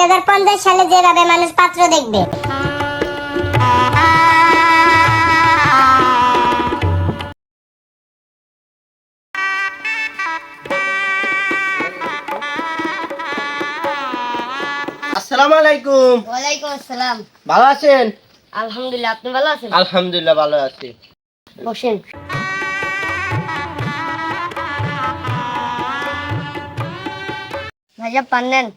2050 সালে যেভাবে মানুষ পাত্র দেখবে। আসসালামু আলাইকুম। ওয়ালাইকুম আসসালাম। ভালো আছেন? আলহামদুলিল্লাহ, আপনি ভালো আছেন? আলহামদুলিল্লাহ ভালো আছি। বসেন। ভাইয়া পান নেন।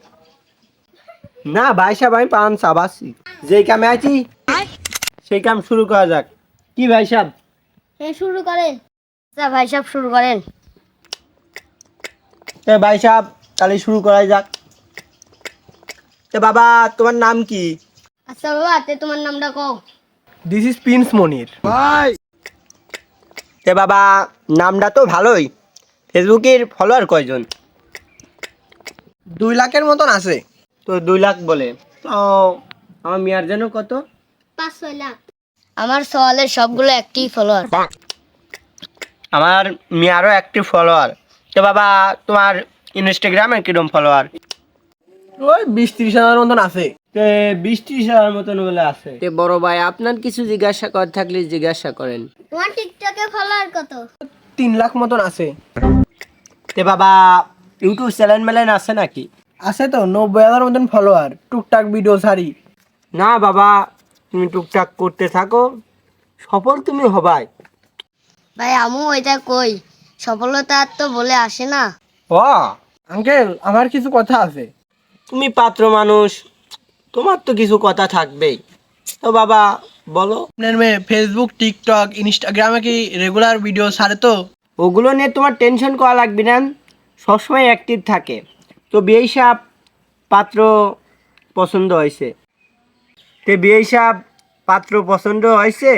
না ভাই সাহেব, আমি পান চাবাচ্ছি। যেই কামে আছি সেই কাম শুরু করা যাক। কি ভাই সাহেব? শুরু করেন। আচ্ছা ভাই সাহেব শুরু করেন। ভাই সাহেব তাহলে শুরু করা যাক। বাবা, তোমার নাম কি? আচ্ছা বাবা, তোমার নামটা কও। দিস ইজ প্রিন্স মনির। ভাই বাবা, নামটা তো ভালোই। ফেসবুকের ফলোয়ার কয়জন? 2 লাখের মতন আছে। তো 2 লাখ বলে তো আমার মেয়ার যেন কত? 5-6 লাখ। আমার সওয়ালের সবগুলো অ্যাক্টিভ ফলোয়ার। আমার মেয়ারও একটি ফলোয়ার। তো বাবা, তোমার ইনস্টাগ্রামে কিরম ফলোয়ার? ওই 20-30 হাজার মতন আছে। 20-30 হাজার মতন বলে আছে। বড় ভাই, আপনার কিছু জিজ্ঞাসা কর থাকলে জিজ্ঞাসা করেন। তোমার টিকটকে ফলোয়ার কত? 3 লাখ মতন আছে। বাবা, ইউটিউব চ্যানেল মেলেন আছে নাকি? আছে তো 90,000 মতন ফলোয়ার। টুকটাক ভিডিও ছাড়ি। না বাবা, তুমি টুকটাক করতে থাকো, সফল তুমি হবাই। ভাই আমু ওইটা কই, সফলতা আর তো বলে আসে না। ও আঙ্কেল, আমার কিছু কথা আছে। তুমি পাত্র মানুষ, তোমার তো কিছু কথা থাকবেই। তো বাবা বলো। আপনার মেয়ে ফেসবুক, টিকটক, ইনস্টাগ্রামে কি রেগুলার ভিডিও ছাড়ে তো? ওগুলো নিয়ে তোমার টেনশন করা লাগবে না, সবসময় অ্যাক্টিভ থাকে। তো বিয়ে সাহেব পাত্র পছন্দ হয়েছে। বিয়ে সাহেব পাত্র পছন্দ হয়েছে,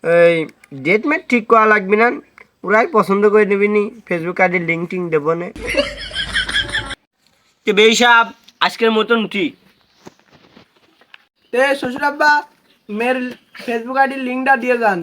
ওই ডেট মেট ঠিক করা লাগবে না, ওরাই পছন্দ করে দেবে নি। ফেসবুক আইডির লিঙ্ক টিঙ্ক দেবো না। বিয়ে সাহেব আজকের মতন ঠিক। শ্বশুর আব্বা, মেয়ের ফেসবুক আইডির লিঙ্কটা দিয়ে যান।